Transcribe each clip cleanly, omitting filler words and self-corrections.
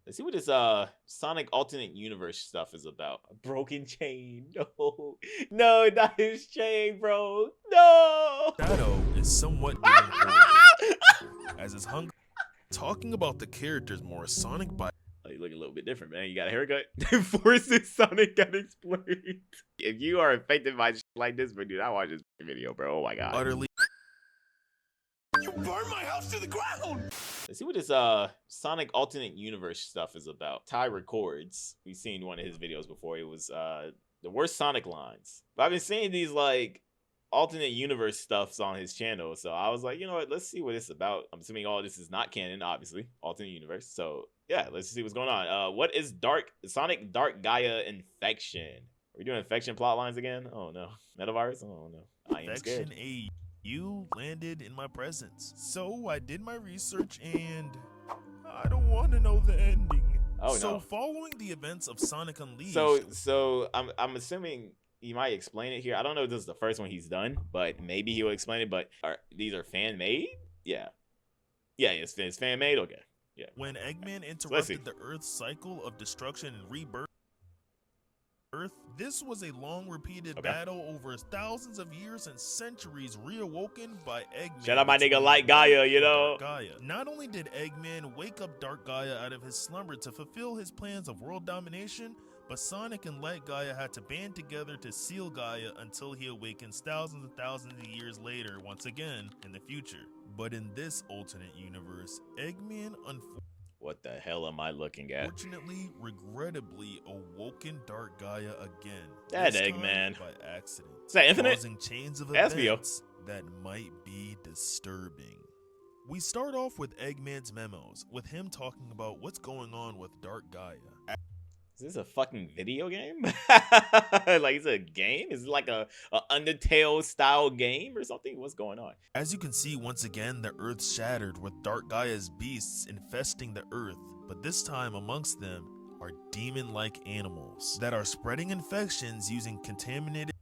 Let's see what this Sonic alternate universe stuff is about. A broken chain. No. No, not his chain, bro. No. Shadow is somewhat doing horrible, as is hung talking about the characters more Sonic by Oh, you look a little bit different, man. You got a haircut. Forces Sonic got explained. If you are affected by shit like this, but dude, I watch this video, bro. Oh my god. utterly. You burned my house to the ground! Let's see what this Sonic alternate universe stuff is about. Ty Records. We've seen one of his videos before. It was the worst Sonic lines. But I've been seeing these like alternate universe stuffs on his channel, so I was like, you know what, let's see what it's about. I'm assuming all this is not canon, obviously, alternate universe. So yeah, let's see what's going on. What is Sonic Dark Gaia infection? Are we doing infection plot lines again? Oh no. Metavirus? Oh no. I am scared. Infection AU landed in my presence. So I did my research and I don't want to know the ending. Oh so no. following the events of Sonic Unleashed. So I'm assuming he might explain it here. I don't know if this is the first one he's done, but maybe he will explain it. But these are fan made? Yeah. Yeah, it's fan made? Okay. Yeah. When Eggman see. interrupted the Earth's cycle of destruction and rebirth, this was a long repeated battle over thousands of years and centuries reawoken by Eggman. Shout out my nigga Light Gaia, you know? Gaia. Not only did Eggman wake up Dark Gaia out of his slumber to fulfill his plans of world domination, but Sonic and Light Gaia had to band together to seal Gaia until he awakens thousands and thousands of years later once again in the future. But in this alternate universe, Eggman What the hell am I looking at? unfortunately, regrettably, awoken Dark Gaia again. That this Eggman. time by accident. Is that Infinite? Causing chains of SBO. events that might be disturbing. We start off with Eggman's memos, with him talking about what's going on with Dark Gaia. Is this a fucking video game? Like, it's a game? Is it like a Undertale style game or something? What's going on? As you can see, once again, the Earth shattered with Dark Gaia's beasts infesting the Earth, but this time amongst them are demon-like animals that are spreading infections using contaminated.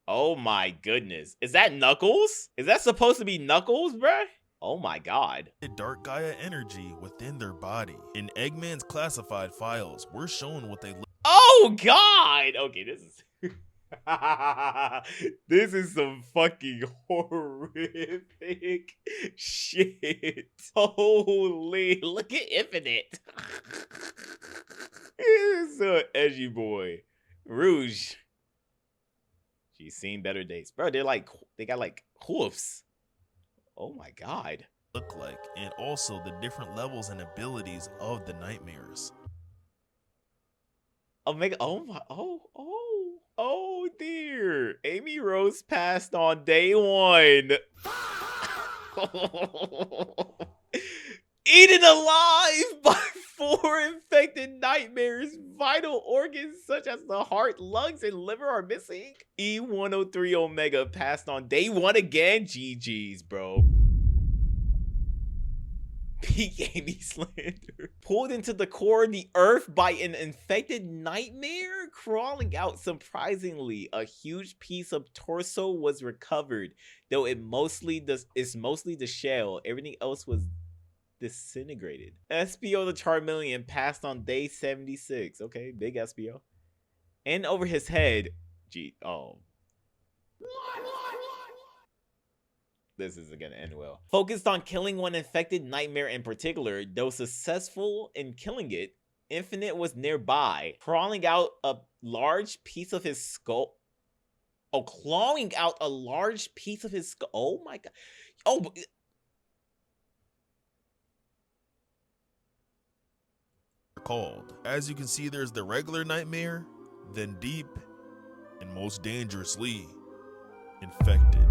Oh my goodness. Is that Knuckles? Is that supposed to be Knuckles, bruh? Oh my god. Dark Gaia energy within their body. In Eggman's classified files, we're shown what they look. Oh god! Okay, this is this is some fucking horrific shit. Holy, look at Infinite. This is so edgy boy. Rouge. She's seen better days. Bro, they got like hoofs. Oh my god. Look like, and also the different levels and abilities of the nightmares. Oh dear. Amy Rose passed on day one. Eaten alive by 4 infected nightmares. Vital organs such as the heart, lungs, and liver are missing. E103 Omega passed on day 1 again. GG's, bro. Peak Amy slander. Pulled into the core of the earth by an infected nightmare? Crawling out. Surprisingly, a huge piece of torso was recovered, though it's mostly the shell. Everything else was disintegrated. SPO the Charmeleon passed on day 76. Okay, big SPO. And over his head. This isn't gonna end well. Focused on killing one infected nightmare in particular, though successful in killing it, Infinite was nearby, crawling out a large piece of his skull. Oh, clawing out a large piece of his skull. Oh my god. Oh, Called. As you can see, there's the regular nightmare, then deep, and most dangerously, infected.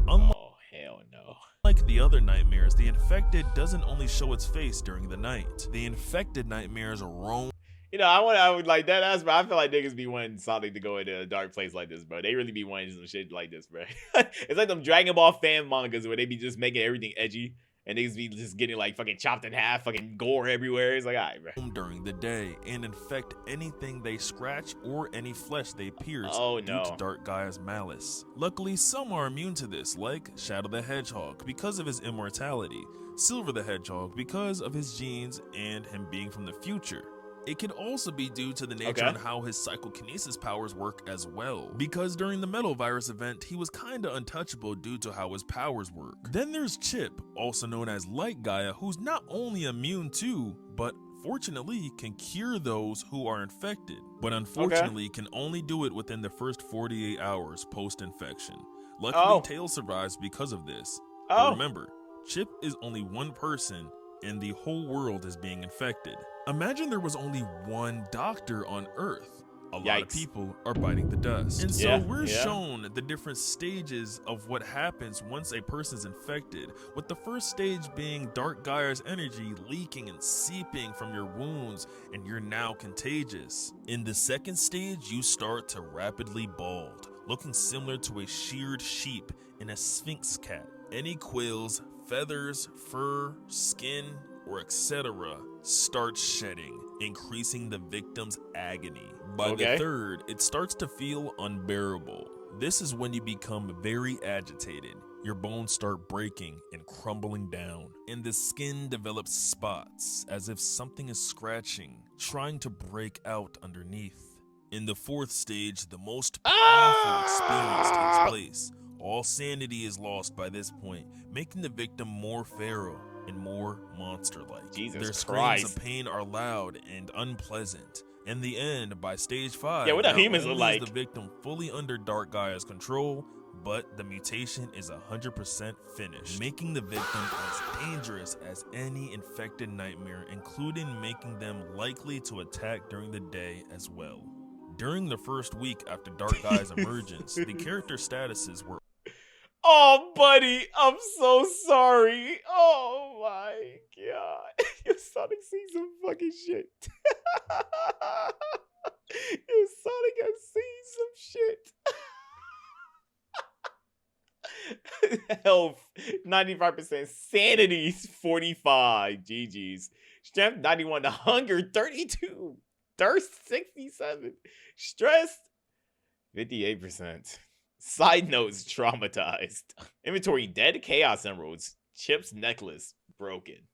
oh hell no. Unlike the other nightmares, the infected doesn't only show its face during the night. The infected nightmares roam. You know, I would like that ass, but I feel like niggas be wanting Sonic to go into a dark place like this, bro. They really be wanting some shit like this, bro. It's like them Dragon Ball fan mangas where they be just making everything edgy. And niggas be just getting like fucking chopped in half, fucking gore everywhere. It's like, alright, bro. During the day and infect anything they scratch or any flesh they pierce due to Dark Gaia's malice. Luckily, some are immune to this, like Shadow the Hedgehog, because of his immortality. Silver the Hedgehog because of his genes and him being from the future. It could also be due to the nature and how his psychokinesis powers work as well, because during the Metal Virus event, he was kinda untouchable due to how his powers work. Then there's Chip, also known as Light Gaia, who's not only immune to, but fortunately can cure those who are infected, but unfortunately can only do it within the first 48 hours post-infection. Luckily, Tails survives because of this. But remember, Chip is only one person and the whole world is being infected. Imagine there was only one doctor on Earth. A lot of people are biting the dust. And so we're shown the different stages of what happens once a person's infected, with the first stage being Dark Gaia's energy leaking and seeping from your wounds, and you're now contagious. In the second stage, you start to rapidly bald, looking similar to a sheared sheep and a sphinx cat. Any quills, feathers, fur, skin, or etc. start shedding, increasing the victim's agony. By the third, it starts to feel unbearable. This is when you become very agitated. Your bones start breaking and crumbling down, and the skin develops spots as if something is scratching, trying to break out underneath. In the fourth stage, the most painful experience takes place. All sanity is lost by this point, making the victim more feral and more monster-like. Their screams of pain are loud and unpleasant. In the end, by stage 5, what do humans look like? Is the victim fully under Dark Gaia's control, but the mutation is 100% finished, making the victim as dangerous as any infected nightmare, including making them likely to attack during the day as well. During the first week after Dark Gaia's emergence, the character statuses were Oh, buddy, I'm so sorry. Oh my god. Your Sonic seen some fucking shit. Your Sonic has seen some shit. Health 95%, sanity 45, GG's. Strength 91, hunger 32, thirst 67, stress 58%. Side notes, traumatized. Inventory dead, chaos emeralds, Chip's necklace broken.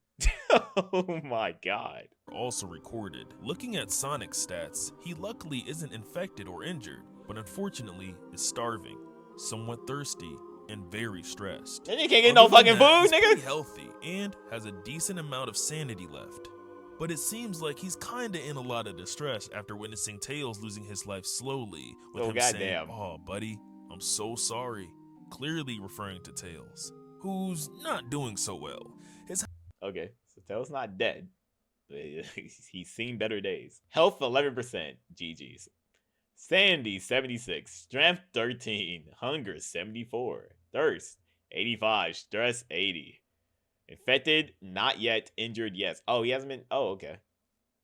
Oh my god. Also recorded. Looking at Sonic's stats, he luckily isn't infected or injured, but unfortunately is starving, somewhat thirsty, and very stressed. And you can't get no fucking food, he's nigga. Pretty healthy and has a decent amount of sanity left. But it seems like he's kinda in a lot of distress after witnessing Tails losing his life slowly, with him saying, "Oh, buddy, I'm so sorry," clearly referring to Tails, who's not doing so well. Okay, so Tails not dead. He's seen better days. Health 11%, GG's. Sanity 76, strength 13, hunger 74, thirst 85, stress 80. Infected, not yet. Injured, yes. Oh, he hasn't been. Oh, okay.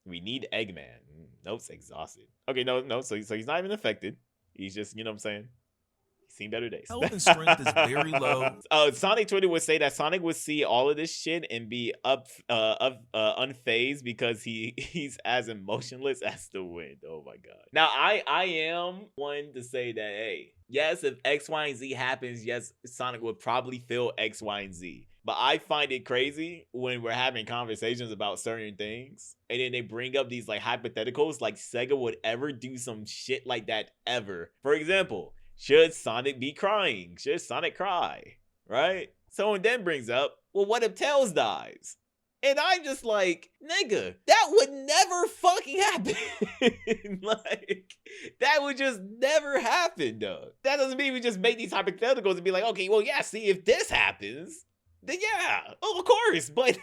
We need Eggman. Nope, exhausted. Okay, no. So he's not even affected. He's just, you know what I'm saying? He's seen better days. Health and strength is very low. Sonic Twitter would say that Sonic would see all of this shit and be unfazed because he's as emotionless as the wind. Oh my god. Now I am one to say that, hey, yes, if X, Y, and Z happens, yes, Sonic would probably feel X, Y, and Z. But I find it crazy when we're having conversations about certain things and then they bring up these like hypotheticals like Sega would ever do some shit like that ever. For example, should Sonic be crying? Should Sonic cry? Right? Someone then brings up, well, what if Tails dies? And I'm just like, nigga, that would never fucking happen. Like, that would just never happen, though. That doesn't mean we just make these hypotheticals and be like, okay, well, yeah, see, if this happens, then yeah, oh, of course, but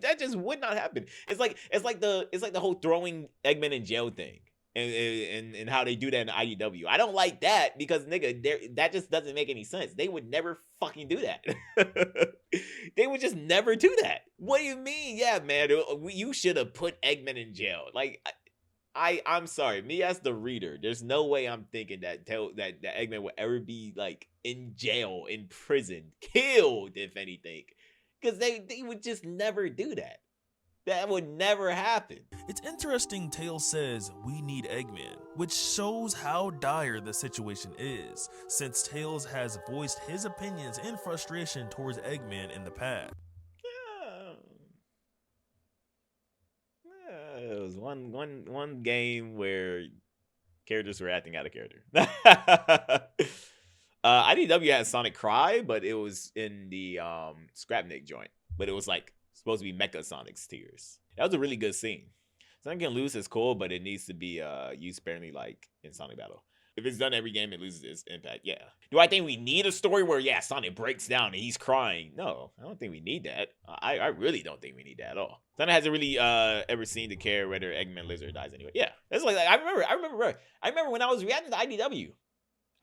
that just would not happen. It's like the whole throwing Eggman in jail thing, and how they do that in IDW. I don't like that because nigga, that just doesn't make any sense. They would never fucking do that. They would just never do that. What do you mean? Yeah, man, you should have put Eggman in jail. Like, I'm sorry, me as the reader, there's no way I'm thinking that Eggman would ever be like in jail, in prison, killed, if anything, because they would just never do that. That would never happen. It's interesting Tails says we need Eggman, which shows how dire the situation is, since Tails has voiced his opinions and frustration towards Eggman in the past. one game where characters were acting out of character. IDW had Sonic Cry, but it was in the Scrapnik joint. But it was like supposed to be Mecha Sonic's tears. That was a really good scene. Sonic can lose is cool, but it needs to be used sparingly, like in Sonic Battle. If it's done every game, it loses its impact. Yeah. Do I think we need a story where Sonic breaks down and he's crying? No, I don't think we need that. I really don't think we need that at all. Sonic hasn't really ever seemed to care whether Eggman lives or dies anyway. Yeah, that's like I remember when I was reacting to IDW.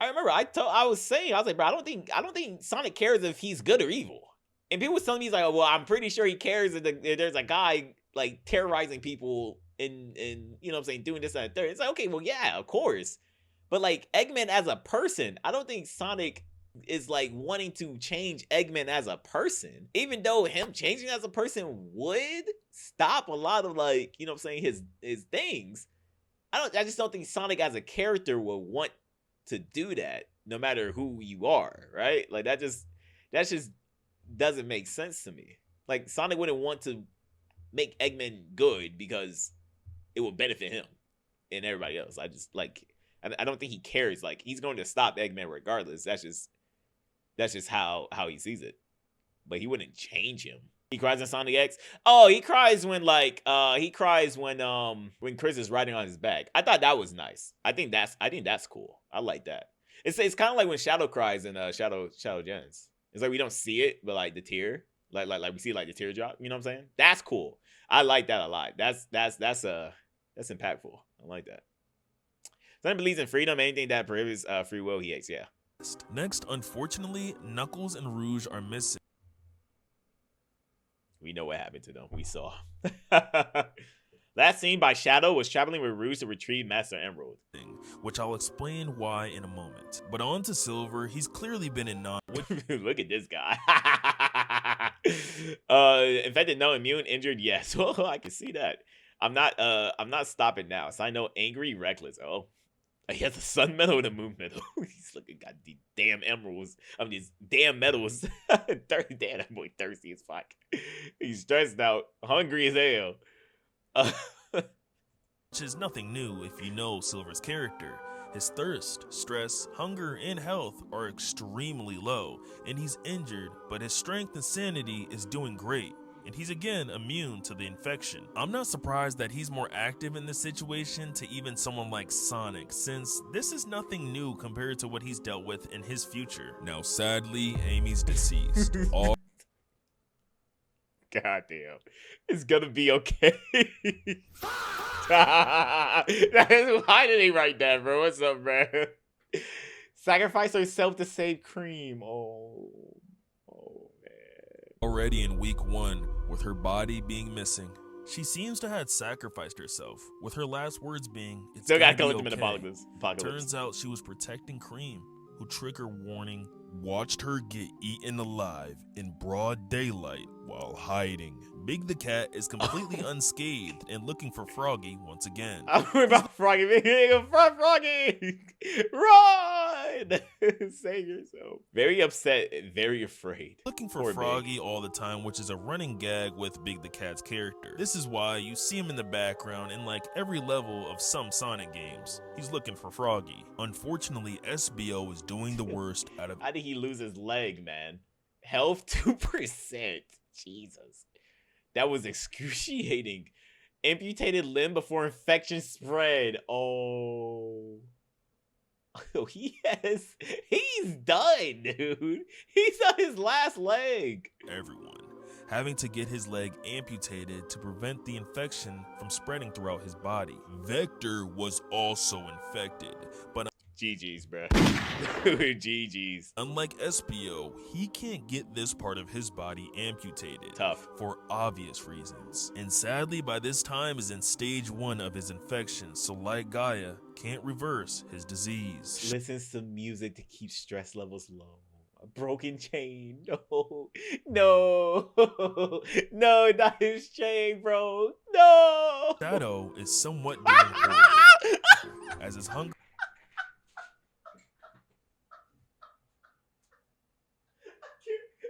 I was saying, I was like, bro, I don't think Sonic cares if he's good or evil. And people was telling me, he's like, oh, well, I'm pretty sure he cares if there's a guy like terrorizing people and you know what I'm saying, doing this and that third. It's like, okay, well, yeah, of course. But like Eggman as a person, I don't think Sonic is like wanting to change Eggman as a person. Even though him changing as a person would stop a lot of like, you know what I'm saying, his things. I just don't think Sonic as a character would want to do that no matter who you are, right? Like that just doesn't make sense to me. Like Sonic wouldn't want to make Eggman good because it would benefit him and everybody else. I don't think he cares. Like he's going to stop Eggman regardless. That's just how he sees it. But he wouldn't change him. He cries in Sonic X. Oh, he cries when when Chris is riding on his back. I thought that was nice. I think that's cool. I like that. It's kind of like when Shadow cries in Shadow Genesis. It's like we don't see it, but like the tear, like we see like the teardrop. You know what I'm saying? That's cool. I like that a lot. That's impactful. I like that. Someone believes in freedom. Anything that prohibits free will, he hates. Yeah. Next, unfortunately, Knuckles and Rouge are missing. We know what happened to them. We saw. Last seen by Shadow was traveling with Rouge to retrieve Master Emerald. Which I'll explain why in a moment. But on to Silver, he's clearly been in Look at this guy. Infected, no. Immune, injured, yes. Well, I can see that. I'm not stopping now. So I know angry, reckless. Oh, he has a sun medal and a moon medal. He's looking got these damn emeralds. I mean, these damn medals. Damn, that boy thirsty as fuck. He's stressed out, hungry as hell. Which is nothing new if you know Silver's character. His thirst, stress, hunger, and health are extremely low, and he's injured, but his strength and sanity is doing great. And he's again immune to the infection. I'm not surprised that he's more active in this situation to even someone like Sonic, since this is nothing new compared to what he's dealt with in his future. Now sadly, Amy's deceased. Goddamn. It's gonna be okay. Why did he write that, bro? What's up, bro? Sacrifice herself to save Cream. Oh, man. Already in week 1, with her body being missing, she seems to have sacrificed herself, with her last words being, "It's still gotta gonna come be with okay." the apocalypse. Turns out she was protecting Cream, who, trigger warning, watched her get eaten alive in broad daylight while hiding. Big the Cat is completely unscathed and looking for Froggy once again. I'm worried about Froggy. Froggy! Run! Save yourself. Very upset and very afraid. Looking for Froggy all the time, which is a running gag with Big the Cat's character. This is why you see him in the background in like every level of some Sonic games. He's looking for Froggy. Unfortunately, SBO is doing the worst out of— How did he lose his leg, man? Health 2%. Jesus. That was excruciating. Amputated limb before infection spread. Oh, he's done, dude. He's on his last leg. Everyone having to get his leg amputated to prevent the infection from spreading throughout his body. Vector was also infected, but GG's, bro. GG's. Unlike SPO, he can't get this part of his body amputated. Tough. For obvious reasons. And sadly, by this time is in stage 1 of his infection, so like Gaia, can't reverse his disease. Listens to music to keep stress levels low. A broken chain. No, not his chain, bro. No. Shadow is somewhat doing horrible, as his hunger—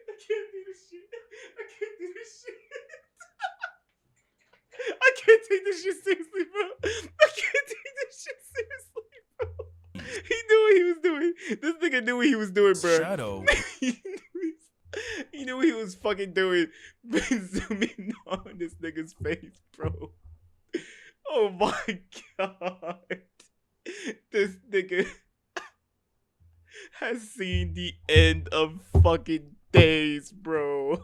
I can't do this shit. I can't do this shit. I can't take this shit seriously, bro. I can't take this shit seriously, bro. He knew what he was doing. This nigga knew what he was doing, bro. Shadow. He knew what he was fucking doing. Zooming on this nigga's face, bro. Oh my god. This nigga has seen the end of fucking days, bro.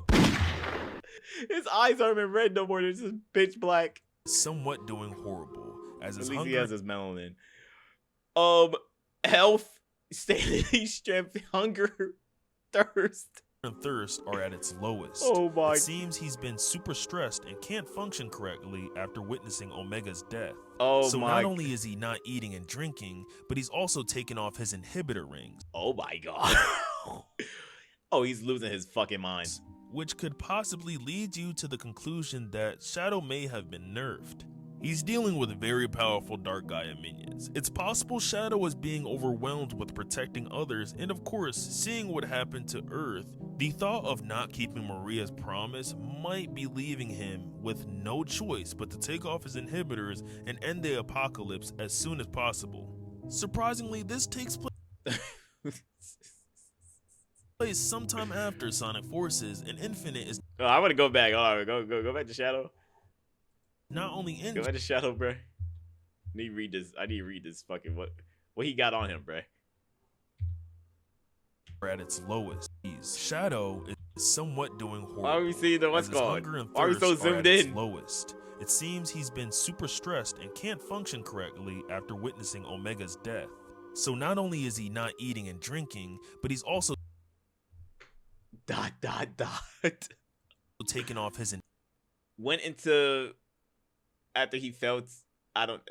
His eyes aren't even red no more. They're just pitch black. Somewhat doing horrible as his At least hunger he has his melanin. Health, sanity, strength, hunger, thirst. and thirst are at its lowest. Oh my. It seems he's been super stressed and can't function correctly after witnessing Omega's death. Oh so my. not only is he not eating and drinking, but he's also taken off his inhibitor rings. Oh my god. Oh, he's losing his fucking mind. Which could possibly lead you to the conclusion that Shadow may have been nerfed. He's dealing with very powerful Dark Gaia minions. It's possible Shadow is being overwhelmed with protecting others, and of course, seeing what happened to Earth, the thought of not keeping Maria's promise might be leaving him with no choice but to take off his inhibitors and end the apocalypse as soon as possible. Surprisingly, this takes place sometime after Sonic Forces, and Infinite is Oh, I want to go back. Hold on, go back to Shadow. not only Go injured, back to Shadow, bro. I need to read this fucking what he got on him, bro. at its lowest. Shadow is somewhat doing horrible. Why are we seeing the what's as his called? hunger and Why are we so thirst are zoomed at its in? lowest. It seems he's been super stressed and can't function correctly after witnessing Omega's death. So not only is he not eating and drinking, but he's also taking off his Went into after he felt went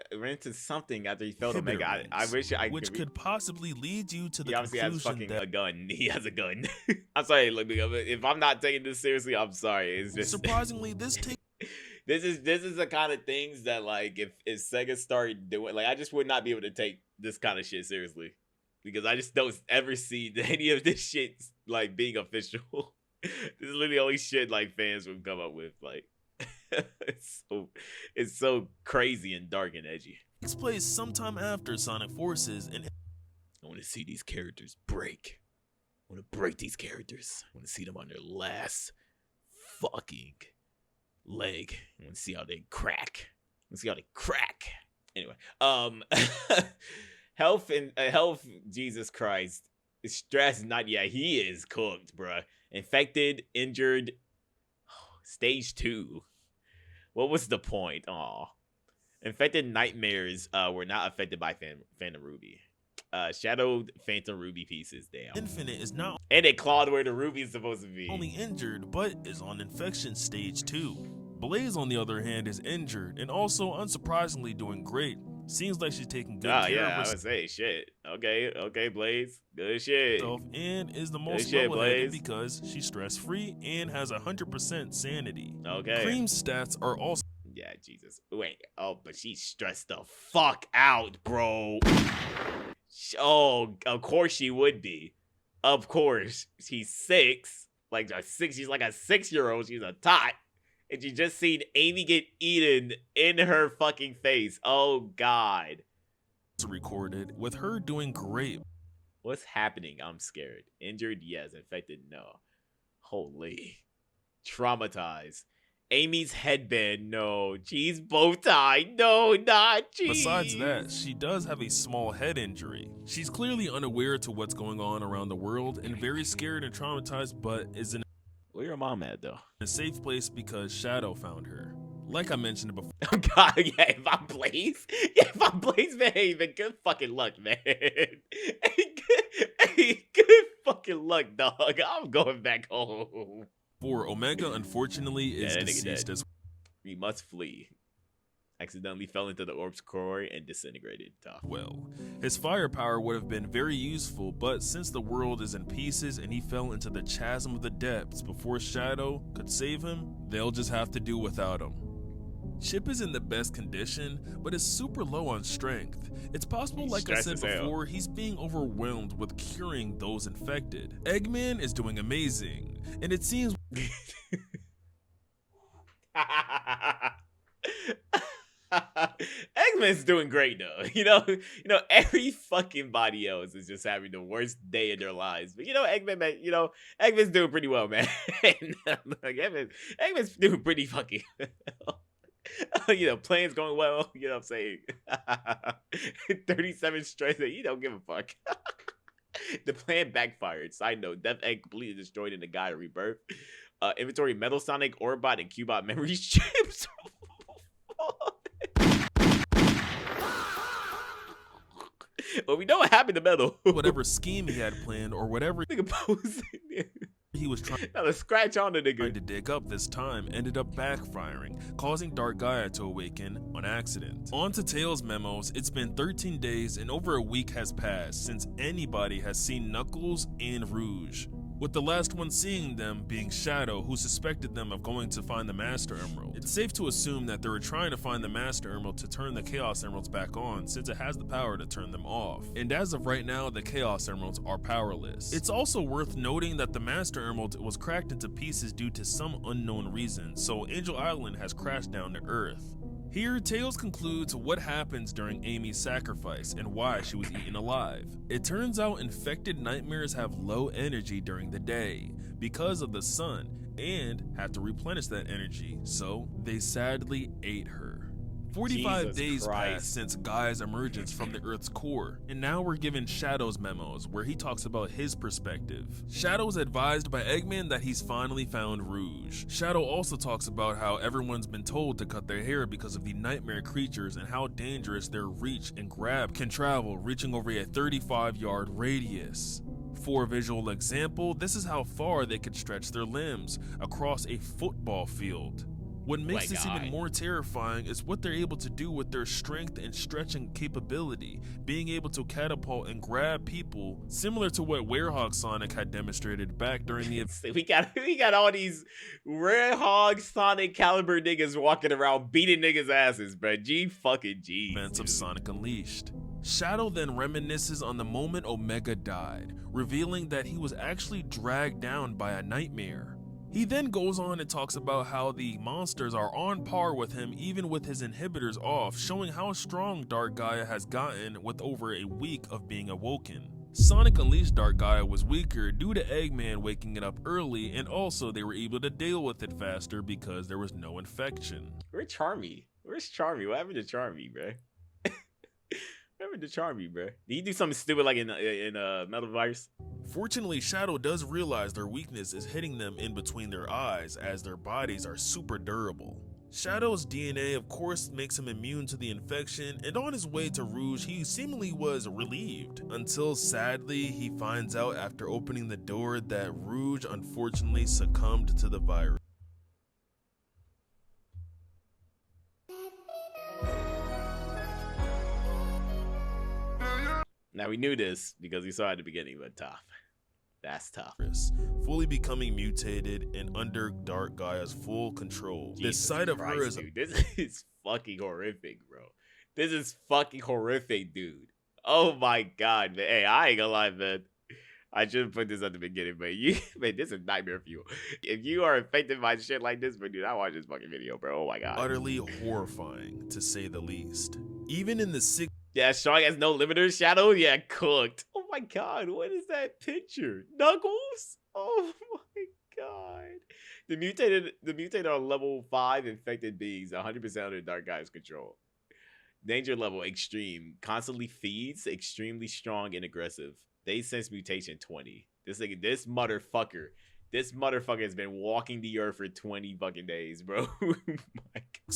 into something after he felt inhibitor Omega. I wish I which could possibly lead you to the He obviously has conclusion fucking that a gun. He has a gun. I'm sorry, look, if I'm not taking this seriously, I'm sorry. It's just surprisingly this takes this is the kind of things that like if Sega started doing, like I just would not be able to take this kind of shit seriously because I just don't ever see any of this shit like being official. This is literally the only shit like fans would come up with. Like it's so crazy and dark and edgy. takes place sometime after Sonic Forces, and I want to see these characters break. I want to break these characters. I want to see them on their last fucking leg. I want to see how they crack. I want to see how they crack. Anyway, health, Jesus Christ. Stress, not yet. He is cooked, bruh. Infected, injured, stage 2. What was the point? Aw. Infected nightmares were not affected by Phantom Ruby. Shadowed Phantom Ruby pieces, damn. Infinite is not And it clawed where the ruby is supposed to be. only injured, but is on infection stage 2. Blaze, on the other hand, is injured and also unsurprisingly doing great. Seems like she's taking good care Yeah, I of would say shit. Okay, Blaze. Good shit. herself and is the most shit, level-headed Blaze. because she's stress-free and has 100% sanity. Okay. Cream's stats are also Yeah, Jesus. Wait. Oh, but she's stressed the fuck out, bro. Oh, of course she would be. Of course. She's 6. She's like a 6-year-old. She's a tot. And you just seen Amy get eaten in her fucking face. Oh, God. recorded with her doing great. What's happening? I'm scared. Injured? Yes. Infected? No. Holy. Traumatized. Amy's headband? No. Cheese bow tie? No, not cheese. Besides that, she does have a small head injury. She's clearly unaware to what's going on around the world and very scared and traumatized, but is in Where your mom at, though? a safe place because Shadow found her. Like I mentioned before, Oh, God, yeah, if I'm Blaze, man, hey, man, good fucking luck, man. Good fucking luck, dog. I'm going back home. Omega unfortunately is that nigga deceased dead. as We must flee. Accidentally fell into the orb's core and disintegrated. Tough. well. His firepower would have been very useful, but since the world is in pieces and he fell into the chasm of the depths before Shadow could save him, they'll just have to do without him. Chip is in the best condition, but is super low on strength. It's possible, He's like I stressed said as hell. before, he's being overwhelmed with curing those infected. Eggman is doing amazing, and it seems Eggman's doing great though. Every fucking body else is just having the worst day in their lives. But Eggman, man, Eggman's doing pretty well, man. Like Eggman's doing pretty fucking well. Plans going well. You know what I'm saying? 37 stress. You don't give a fuck. The plan backfired. Side note: Death Egg completely destroyed in the God of Rebirth. Inventory Metal Sonic, Orbot, and Cubot memory chips. Well, we know what happened to Metal. Whatever scheme he had planned or whatever Nigga posing. he was trying Now let's scratch on the nigga. to dig up this time ended up backfiring, causing Dark Gaia to awaken on accident. On to Tails' memos, it's been 13 days and over a week has passed since anybody has seen Knuckles and Rouge, with the last one seeing them being Shadow, who suspected them of going to find the Master Emerald. It's safe to assume that they were trying to find the Master Emerald to turn the Chaos Emeralds back on, since it has the power to turn them off. And as of right now, the Chaos Emeralds are powerless. It's also worth noting that the Master Emerald was cracked into pieces due to some unknown reason, so Angel Island has crashed down to Earth. Here, Tails concludes what happens during Amy's sacrifice and why she was eaten alive. It turns out infected nightmares have low energy during the day because of the sun and have to replenish that energy, so they sadly ate her. 45 Jesus days Christ. passed since Gaia's emergence from the Earth's core, and now we're given Shadow's memos where he talks about his perspective. Shadow's advised by Eggman that he's finally found Rouge. Shadow also talks about how everyone's been told to cut their hair because of the nightmare creatures and how dangerous their reach and grab can travel, reaching over a 35-yard radius. For a visual example, this is how far they could stretch their limbs, across a football field. What makes this even more terrifying is what they're able to do with their strength and stretching capability, being able to catapult and grab people, similar to what Werehog Sonic had demonstrated back during the We got all these Werehog Sonic caliber niggas walking around beating niggas asses, bro. G fucking G. events of Sonic Unleashed. Shadow then reminisces on the moment Omega died, revealing that he was actually dragged down by a nightmare. He then goes on and talks about how the monsters are on par with him even with his inhibitors off, showing how strong Dark Gaia has gotten with over a week of being awoken. Sonic Unleashed Dark Gaia was weaker due to Eggman waking it up early, and also they were able to deal with it faster because there was no infection. Where's Charmy? Where's Charmy? What happened to Charmy, bro? What happened to Charmy, bro? Did he do something stupid like in Metal Virus? Fortunately, Shadow does realize their weakness is hitting them in between their eyes as their bodies are super durable. Shadow's DNA of course makes him immune to the infection, and on his way to Rouge he seemingly was relieved, until sadly he finds out after opening the door that Rouge unfortunately succumbed to the virus. Now we knew this because we saw it at the beginning, but tough. That's tough. Fully becoming mutated and under Dark Gaia's full control. Jesus This sight of Christ, her is dude. This is fucking horrific, bro. This is fucking horrific, dude. Oh my god, man. Hey, I ain't gonna lie, man. I should have put this at the beginning, but man, this is nightmare fuel. If you are affected by shit like this, but dude, I watch this fucking video, bro. Oh my god. utterly horrifying, to say the least. Even in the sixth Yeah, Strong has no limiters. Shadow, yeah, cooked. Oh my god, what is that picture? Knuckles? Oh my god. The mutated on level 5 infected beings, 100% under Dark Gaia's control. Danger level extreme. Constantly feeds, extremely strong and aggressive. They sense mutation 20. This motherfucker has been walking the earth for 20 fucking days, bro.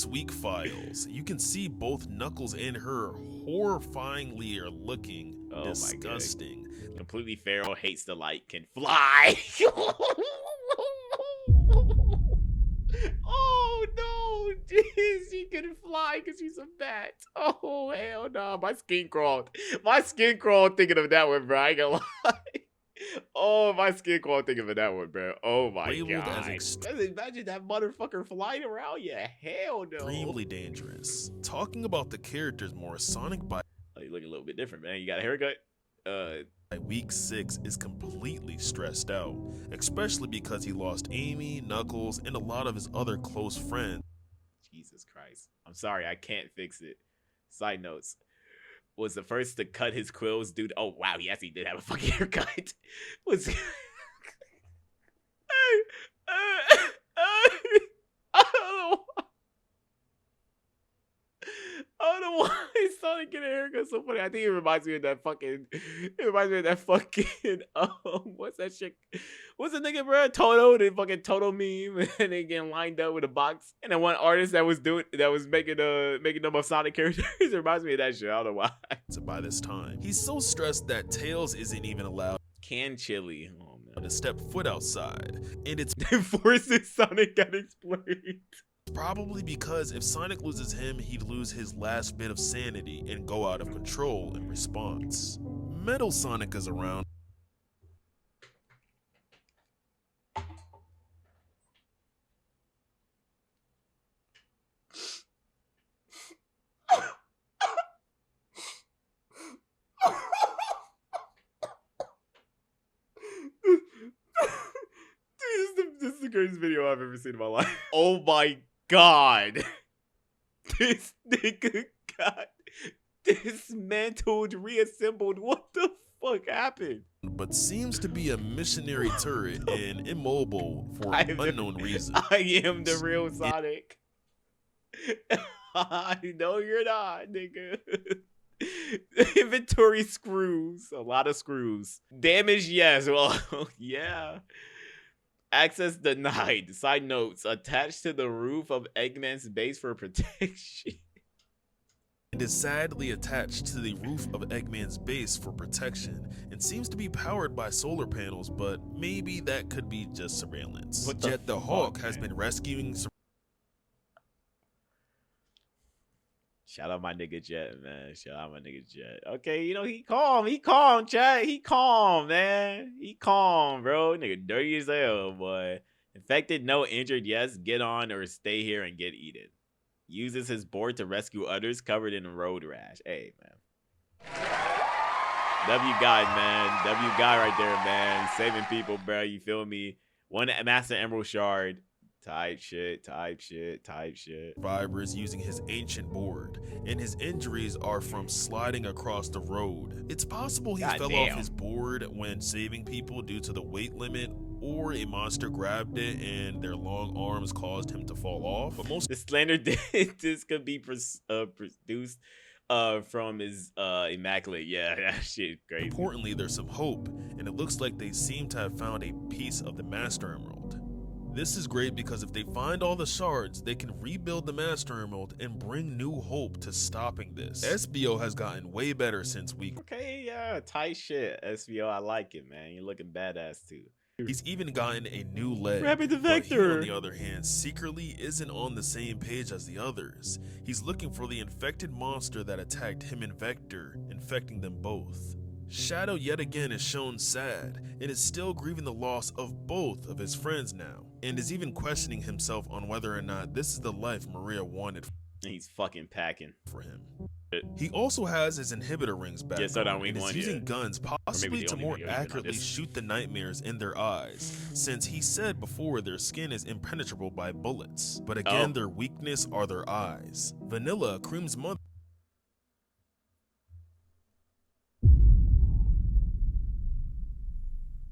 week files, you can see both Knuckles and her horrifyingly are looking disgusting. Completely feral, hates the light, can fly. Oh no, jeez, she can fly because she's a bat. Oh hell no, my skin crawled. My skin crawled thinking of that one, bro. I ain't gonna lie. Oh, my skin crawled thinking of that one, bro. Oh my god. Imagine that motherfucker flying around. Yeah, hell no. Extremely dangerous. Talking about the characters more, Sonic by You look a little bit different, man. You got a haircut. week 6 is completely stressed out, especially because he lost Amy, Knuckles, and a lot of his other close friends. Jesus Christ. I'm sorry, I can't fix it. Side notes. Was the first to cut his quills, dude. Oh wow, yes, he did have a fucking haircut. Was I don't know. I don't know why Sonic getting a haircut so funny. I think it reminds me of that fucking. It reminds me of that fucking. What's that shit? What's the nigga, bro? Toto, the fucking Toto meme, and they getting lined up with a box. And then one artist that was making them a Sonic characters. It reminds me of that shit. I don't know why. So by this time, he's so stressed that Tails isn't even allowed Can chili. Oh man. to step foot outside, and it's Forces Sonic got explained. probably because if Sonic loses him, he'd lose his last bit of sanity and go out of control in response. Metal Sonic is around. This is the greatest video I've ever seen in my life. Oh my god. This nigga got dismantled, reassembled. What the fuck happened? But seems to be a missionary turret and immobile for unknown reasons. I am the real Sonic. I know you're not, nigga. Inventory screws. A lot of screws. Damage, yes. Well, yeah. Access denied. Side notes. Attached to the roof of Eggman's base for protection. It is sadly attached to the roof of Eggman's base for protection and seems to be powered by solar panels, but maybe that could be just surveillance. What Jet the fuck, Hawk has man? been rescuing Shout out my nigga Jet, man. Shout out my nigga Jet. Okay, you know, he calm, Chat. He calm, man. He calm, bro. Nigga dirty as hell, boy. Infected, no injured, yes. Get on or stay here and get eaten. Uses his board to rescue others covered in road rash. Hey, man. W guy, man. W guy right there, man. Saving people, bro. You feel me? One Master Emerald Shard. Type shit. survivors using his ancient board, and his injuries are from sliding across the road. It's possible he fell off his board when saving people due to the weight limit, or a monster grabbed it and their long arms caused him to fall off. But most The Slender Dentist could be produced from his immaculate. Yeah, that shit crazy. importantly, there's some hope, and it looks like they seem to have found a piece of the Master Emerald. This is great because if they find all the shards, they can rebuild the Master Emerald and bring new hope to stopping this. SBO has gotten way better since week. Okay, yeah, tight shit. SVO, I like it, man. You're looking badass too. He's even gotten a new leg. Rapid But he, Defector. on the other hand, secretly isn't on the same page as the others. He's looking for the infected monster that attacked him and Vector, infecting them both. Shadow yet again is shown sad, and is still grieving the loss of both of his friends now, and is even questioning himself on whether or not this is the life Maria wanted And he's fucking packing. for him. He also has his inhibitor rings back Yeah, so that on, we and is won, using yeah. guns possibly the to only more video even on accurately this. shoot the nightmares in their eyes, since he said before their skin is impenetrable by bullets. But again, their weakness are their eyes. Vanilla, Cream's mother,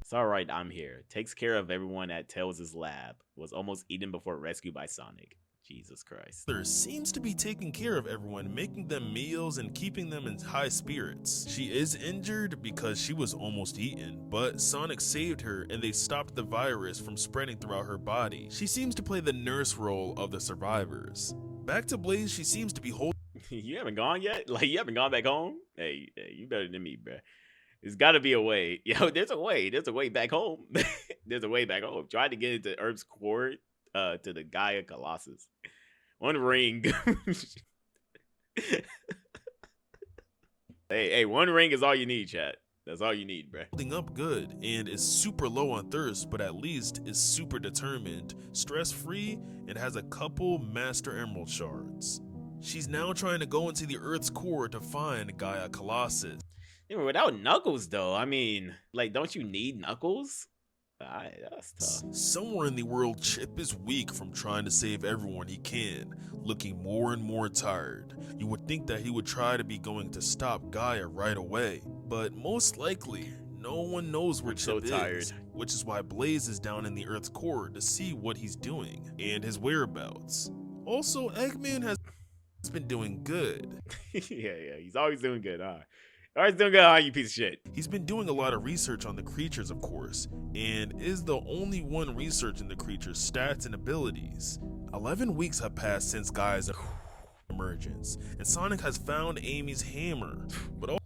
It's alright, I'm here. Takes care of everyone at Tails' lab. Was almost eaten before rescued by Sonic. Jesus Christ. seems to be taking care of everyone, making them meals and keeping them in high spirits. She is injured because she was almost eaten, but Sonic saved her and they stopped the virus from spreading throughout her body. She seems to play the nurse role of the survivors. Back to Blaze, she seems to be holding You haven't gone yet? Like, you haven't gone back home? Hey, you better than me, bruh. There's gotta be a way. Yo, there's a way. There's a way back home. There's a way back home. Tried to get into Herb's Court, to the Gaia Colossus. One ring. hey, one ring is all you need, chat. That's all you need, bruh. up good and is super low on thirst, but at least is super determined, stress-free, and has a couple Master Emerald shards. She's now trying to go into the Earth's core to find Gaia Colossus. Yeah, without Knuckles, though, I mean, like, don't you need Knuckles? Alright, that's tough. Somewhere in the world, Chip is weak from trying to save everyone he can, looking more and more tired. You would think that he would try to be going to stop Gaia right away, but most likely, no one knows where I'm so Chip tired. is, which is why Blaze is down in the Earth's core to see what he's doing and his whereabouts. Also, Eggman has been doing good. Yeah, he's always doing good, huh? Always doing good, huh, you piece of shit. He's been doing a lot of research on the creatures, of course, and is the only one researching the creatures' stats and abilities. 11 weeks have passed since Gaia's emergence, and Sonic has found Amy's hammer, but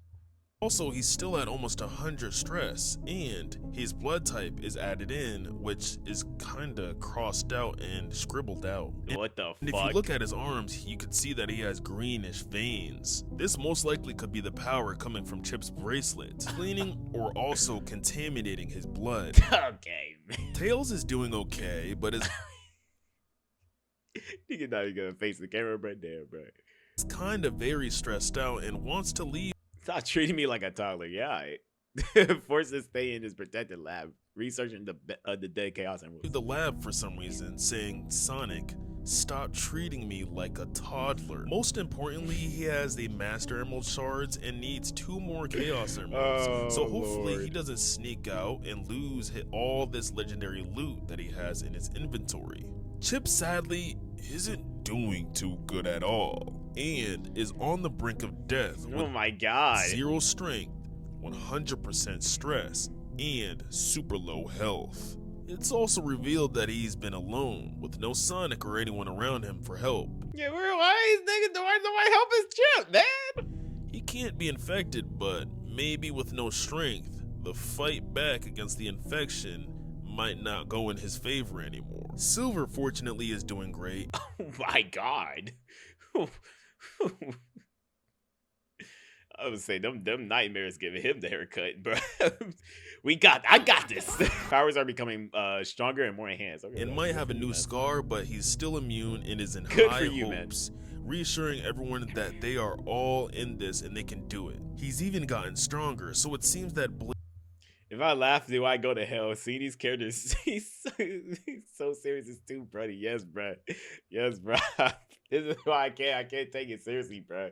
also he's still at almost 100 stress, and his blood type is added in, which is kinda crossed out and scribbled out. What the And if fuck? you look at his arms, you can see that he has greenish veins. This most likely could be the power coming from Chip's bracelet, cleaning or also contaminating his blood. Okay, man. Tails is doing okay, but is You're not even gonna face the camera, bro. Damn, bro. kind of very stressed out and wants to leave Stop treating me like a toddler. Yeah, forced to stay in his protected lab, researching the dead Chaos Emeralds. the lab for some reason, saying, "Sonic, stop treating me like a toddler." Most importantly, he has the Master Emerald shards and needs 2 more Chaos Emeralds. So hopefully he Lord. doesn't sneak out and lose all this legendary loot that he has in his inventory. Chip sadly isn't doing too good at all and is on the brink of death Oh with my god. 0 strength, 100% stress, and super low health. It's also revealed that he's been alone, with no Sonic or anyone around him for help. Yeah, why is nobody help his Chip, man? He can't be infected, but maybe with no strength, the fight back against the infection might not go in his favor anymore. Silver, fortunately, is doing great. Oh my god. I would say them nightmares giving him the haircut, bro. I got this. Powers are becoming stronger and more enhanced. Okay, And might have a new scar, but he's still immune and is in Good high for you, man. hopes, reassuring everyone that they are all in this and they can do it. He's even gotten stronger, so it seems that If I laugh, do I go to hell? See these characters. He's so serious. It's too buddy. Yes, bro. Yes, bro. This is why I can't take it seriously, bro.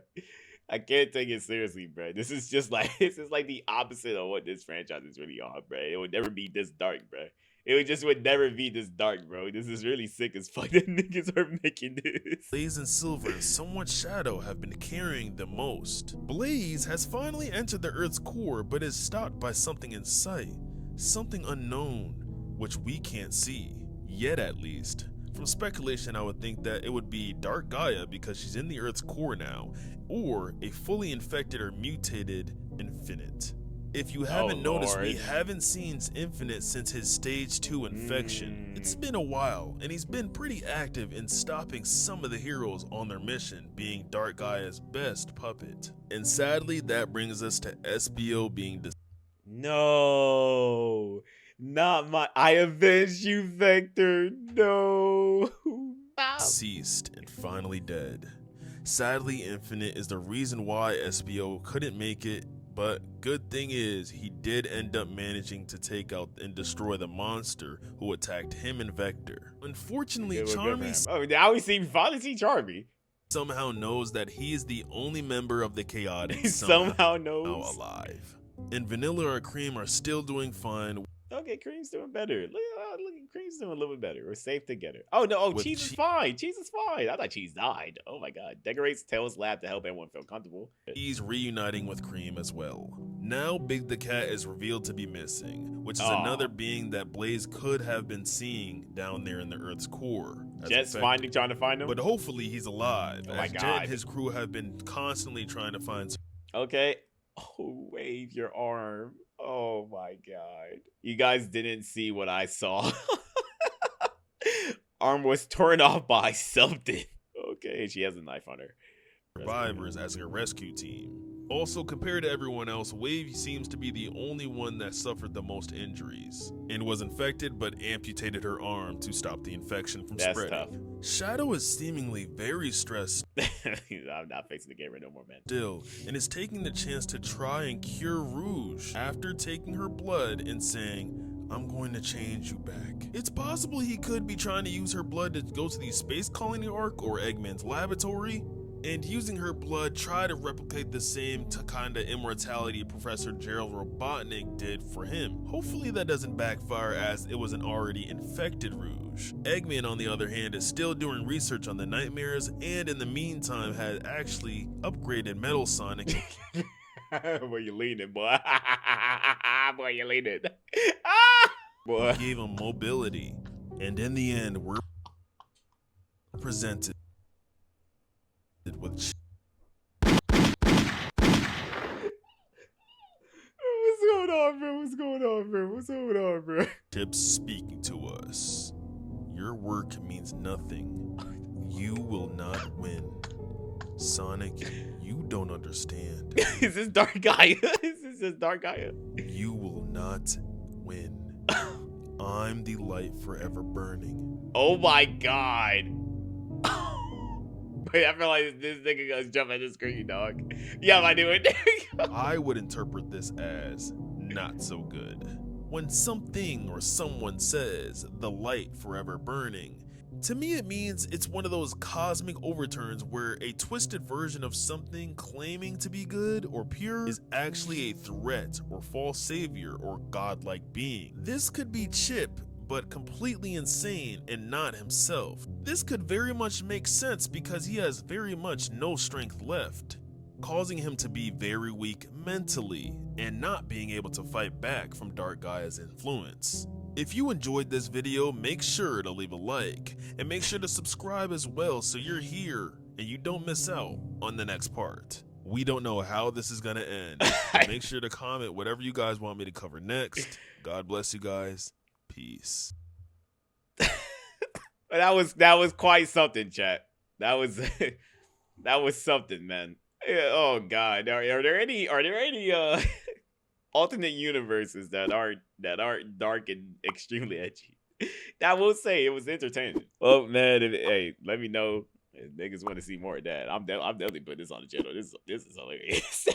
I can't take it seriously, bro. This is like the opposite of what this franchise is really on, bro. It would never be this dark, bro. Would never be this dark, bro. This is really sick as fuck that niggas are making this. Blaze and Silver and somewhat Shadow have been carrying the most. Blaze has finally entered the Earth's core, but is stopped by something in sight. Something unknown, which we can't see. Yet at least. From speculation, I would think that it would be Dark Gaia because she's in the Earth's core now, or a fully infected or mutated Infinite. If you haven't noticed, we Lord. haven't seen Infinite since his stage 2 infection. It's been a while, and he's been pretty active in stopping some of the heroes on their mission, being Dark Gaia's best puppet. And sadly, that brings us to SBO being No, not my. I avenge you, Vector. No. deceased and finally dead. Sadly, Infinite is the reason why SBO couldn't make it, but good thing is he did end up managing to take out and destroy the monster who attacked him and Vector. Unfortunately, Charmy Oh, now finally see Charmy. somehow knows that he is the only member of the Chaotic He somehow knows. alive. And Vanilla or Cream are still doing fine. Okay, Cream's doing better. Look, Cream's doing a little bit better. We're safe together. Oh no, With Cheese is fine. Cheese is fine. I thought Cheese died. Oh my god. Decorates Tails' lab to help everyone feel comfortable. He's reuniting with Cream as well. Now Big the Cat is revealed to be missing, which is Aw. another being that Blaze could have been seeing down there in the Earth's core. as Jet's infected. trying to find him. But hopefully he's alive, Oh my as Jet God. and his crew have been constantly trying to find Okay. Oh, wave your arm. Oh my god. You guys didn't see what I saw. Arm was torn off by something. Okay, she has a knife on her. survivors as a rescue team. Also, compared to everyone else, Wave seems to be the only one that suffered the most injuries and was infected but amputated her arm to stop the infection from That's spreading. tough. Shadow is seemingly very stressed I'm not facing the gamer no more, man. still and is taking the chance to try and cure Rouge after taking her blood and saying, I'm going to change you back. It's possible he could be trying to use her blood to go to the space colony arc or Eggman's laboratory, and using her blood try to replicate the same kinda immortality Professor Gerald Robotnik did for him. Hopefully that doesn't backfire, as it was an already infected Rouge. Eggman, on the other hand, is still doing research on the nightmares, and in the meantime had actually upgraded Metal Sonic. Where you leaning, boy? Boy, you leaning? Boy. Gave him mobility, and in the end, we're presented with What's going on, bro? What's going on, bro? What's going on, bro? Chips speaking to us. Your work means nothing. You will not win. Sonic, you don't understand. Is this Dark Gaia? Is this Dark Gaia? You will not win. I'm the light forever burning. Oh my god. Wait, I feel like this nigga gonna jump at the screen, dog. Yeah, I do it. I would interpret this as not so good. When something or someone says the light forever burning, to me it means it's one of those cosmic overturns where a twisted version of something claiming to be good or pure is actually a threat or false savior or godlike being. This could be Chip, but completely insane and not himself. This could very much make sense because he has very much no strength left, causing him to be very weak mentally and not being able to fight back from Dark Gaia's influence. If you enjoyed this video, make sure to leave a like and make sure to subscribe as well so you're here and you don't miss out on the next part. We don't know how this is gonna end. Make sure to comment whatever you guys want me to cover next. God bless you guys. Peace. That was quite something, chat. That was something, man. Yeah, oh god, are there any alternate universes that aren't dark and extremely edgy? I will say it was entertaining. Well, man, hey, let me know if niggas want to see more of that. I'm definitely putting this on the channel. This is hilarious.